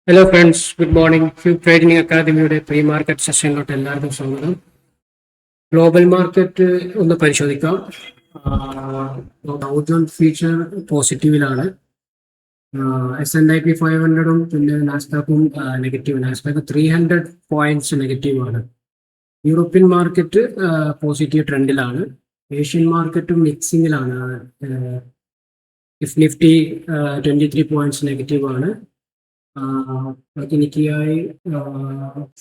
Hello friends, good morning. Few trading അക്കാദമിയുടെ pre market സെഷനിലോട്ട് എല്ലാവർക്കും സ്വാഗതം. ഗ്ലോബൽ മാർക്കറ്റ് ഒന്ന് പരിശോധിക്കാം. ഡൗ ജോൺസ് ഫ്യൂച്ചർ പോസിറ്റീവിലാണ്. S&P 500 പിന്നെ നാസ്ഡാക്കും നെഗറ്റീവ്. നാസ്ഡാക്ക് 300 പോയിന്റ്സ് നെഗറ്റീവാണ്. യൂറോപ്യൻ മാർക്കറ്റ് പോസിറ്റീവ് ട്രെൻഡിലാണ്. ഏഷ്യൻ മാർക്കറ്റും മിക്സിങ്ങിലാണ്. നിഫ്റ്റി 23 പോയിന്റ്സ് നെഗറ്റീവാണ്. നിക്കിയായി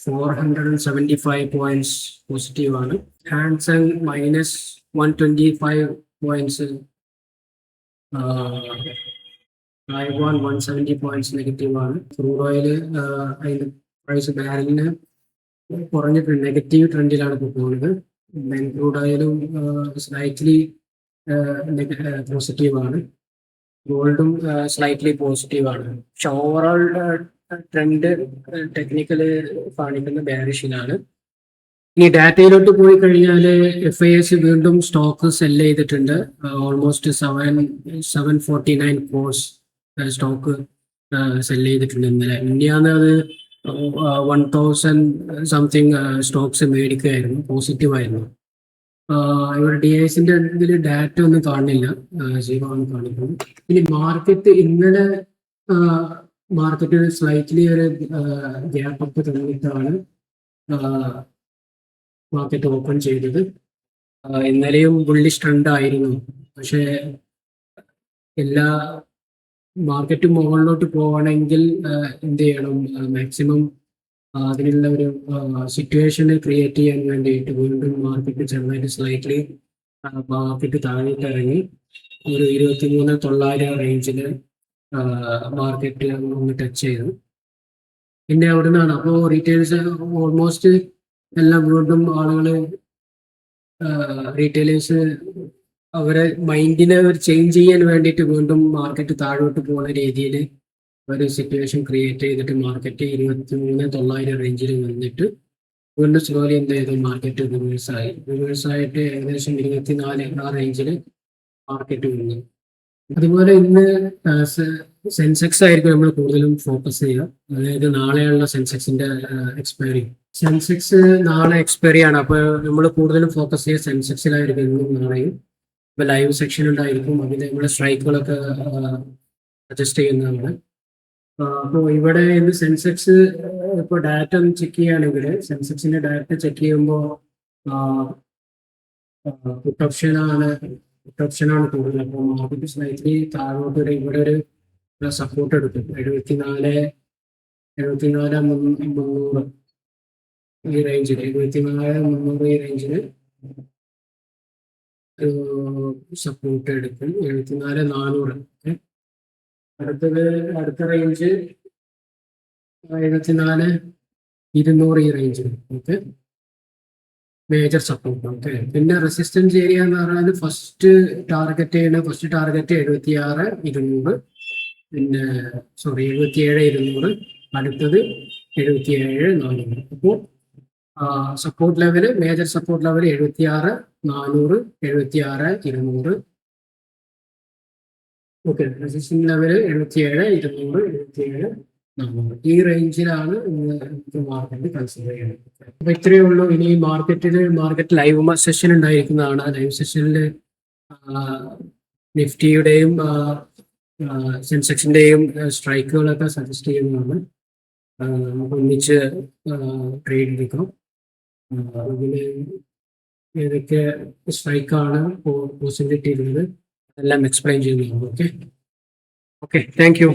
475 പോയിന്റ്സ് പോസിറ്റീവാണ്. Hang Seng -125 points. തായ്വാൻ 170 പോയിന്റ്സ് നെഗറ്റീവാണ്. ക്രൂഡ് ഓയിൽ അതിന്റെ പ്രൈസ് ബാരലിന് കുറഞ്ഞിട്ടുണ്ട്, നെഗറ്റീവ് ട്രെൻഡിലാണ് ഇപ്പോൾ പോകുന്നത്. ക്രൂഡ് ഓയിലും സ്ലൈറ്റ്ലി പോസിറ്റീവാണ്. ഗോൾഡും സ്ലൈറ്റ്ലി പോസിറ്റീവാണ്. പക്ഷെ ഓവറോൾ ട്രെൻഡ് ടെക്നിക്കല് കാണിക്കുന്ന ബെയറിഷിലാണ്. ഇനി ഡാറ്റയിലോട്ട് പോയി കഴിഞ്ഞാൽ FIS വീണ്ടും സ്റ്റോക്ക് സെല് ചെയ്തിട്ടുണ്ട്. ഓൾമോസ്റ്റ് 749 ക്രോർസ് സ്റ്റോക്ക് സെല് ചെയ്തിട്ടുണ്ട് ഇന്നലെ. ഇന്ത്യന്ന് അത് 1000 സംതിങ് സ്റ്റോക്സ് മേടിക്കുകയായിരുന്നു, പോസിറ്റീവായിരുന്നു. ഇവിടെ DISന്റെ ഇതിൽ ഡാറ്റ ഒന്നും കാണില്ല, 0 ആണ് കാണിക്കുന്നത്. ഇനി മാർക്കറ്റ് ഇന്നലെ മാർക്കറ്റ് സ്ലൈറ്റ്ലി ഒരു ഗ്യാപ്പ് അപ്പ് തന്നിട്ടാണ് മാർക്കറ്റ് ഓപ്പൺ ചെയ്തത്. ഇന്നലെയും ബുള്ളിഷ് ട്രെൻഡ് ആയിരുന്നു. പക്ഷേ എല്ലാ മാർക്കറ്റ് മുകളിലോട്ട് പോകണമെങ്കിൽ എന്ത് ചെയ്യണം? മാക്സിമം അതിനുള്ള ഒരു സിറ്റുവേഷന് ക്രിയേറ്റ് ചെയ്യാൻ വേണ്ടിയിട്ട് വീണ്ടും മാർക്കറ്റ് ചെറുതായിട്ട് സ്ലൈറ്റ്ലി മാർക്കറ്റ് താഴേക്ക് ഇറങ്ങി ഒരു 23,900 റേഞ്ചിൽ മാർക്കറ്റ് ഒന്ന് ടച്ച് ചെയ്തു. പിന്നെ അവിടെ നിന്നാണ് അപ്പോൾ റീറ്റെയിൽസ് ഓൾമോസ്റ്റ് എല്ലാം വീണ്ടും ആളുകൾ റീറ്റെയിലേഴ്സ് അവരെ മൈൻഡിനെ ഒരു ചേഞ്ച് ചെയ്യാൻ വേണ്ടിയിട്ട് വീണ്ടും മാർക്കറ്റ് താഴോട്ട് പോകുന്ന രീതിയിൽ ഒരു സിറ്റുവേഷൻ ക്രിയേറ്റ് ചെയ്തിട്ട് മാർക്കറ്റ് 23,900 റേഞ്ചിൽ വന്നിട്ട് വീണ്ടും സ്ലോലി എന്ത് ചെയ്തു? മാർക്കറ്റ് റിവേഴ്സായിട്ട് ഏകദേശം 24 ആ റേഞ്ചിൽ മാർക്കറ്റ് വന്നു. അതുപോലെ ഇന്ന് സെൻസെക്സ് ആയിരിക്കും നമ്മൾ കൂടുതലും ഫോക്കസ് ചെയ്യുക. അതായത് നാളെയുള്ള സെൻസെക്സിന്റെ എക്സ്പയറി. സെൻസെക്സ് നാളെ എക്സ്പയറി ആണ്. അപ്പോൾ നമ്മൾ കൂടുതലും ഫോക്കസ് ചെയ്യുക സെൻസെക്സിലായിരിക്കും ഇന്നും നാളെയും. ഇപ്പോൾ ലൈവ് സെക്ഷൻ ഉണ്ടായിരിക്കും, അതിൽ നമ്മൾ സ്ട്രൈക്കുകളൊക്കെ സജസ്റ്റ് ചെയ്യുന്നതാണ്. അപ്പോൾ ഇവിടെ ഇന്ന് സെൻസെക്സ് ഇപ്പോൾ ഡാറ്റ ഒന്ന് ചെക്ക് ചെയ്യുകയാണെങ്കിൽ സെൻസെക്സിന്റെ ഡാറ്റ ചെക്ക് ചെയ്യുമ്പോൾ പുട്ട് ഓപ്ഷനാണ് കൂടുതൽ. അപ്പോൾ മാർക്കറ്റ് സ്ലൈറ്റ്ലി താഴോട്ട് ഇവിടെ ഒരു സപ്പോർട്ട് എടുക്കും. 74 300 ഈ റേഞ്ചിൽ, 74 300 ഈ റേഞ്ചിൽ സപ്പോർട്ട് എടുക്കും. 74 400. അടുത്ത റേഞ്ച് 74 200 ഈ റേഞ്ചിൽ. Okay, major support. ഓക്കെ, പിന്നെ റെസിസ്റ്റൻസ് ഏരിയ എന്ന് പറയുന്നത് ഫസ്റ്റ് ടാർഗറ്റ് 76 200, പിന്നെ 77 200, അടുത്തത് 77 400. അപ്പോൾ support level, major support level 76 400, 76 200. Okay, resistance level 77 200, 77 400 ഈ റേഞ്ചിലാണ് മാർക്കറ്റ് കൺസിഡർ ചെയ്യുന്നത്. അപ്പൊ ഇത്രയേ ഉള്ളൂ. ഇനി മാർക്കറ്റ് ലൈവ് സെഷൻ ഉണ്ടായിരിക്കുന്നതാണ്. ലൈവ് സെഷനിൽ നിഫ്റ്റിയുടെയും സെൻസെക്സിന്റെയും സ്ട്രൈക്കുകളൊക്കെ സജസ്റ്റ് ചെയ്യുന്നതാണ്. നമുക്ക് ഒന്നിച്ച് ട്രേഡ് എടുക്കാം. അതിൽ ഏതൊക്കെ സ്ട്രൈക്കാണ് പോസിബിലിറ്റി ഉള്ളത് എല്ലാം എക്സ്പ്ലെയിൻ ചെയ്യുന്നതാണ്. Okay, thank you.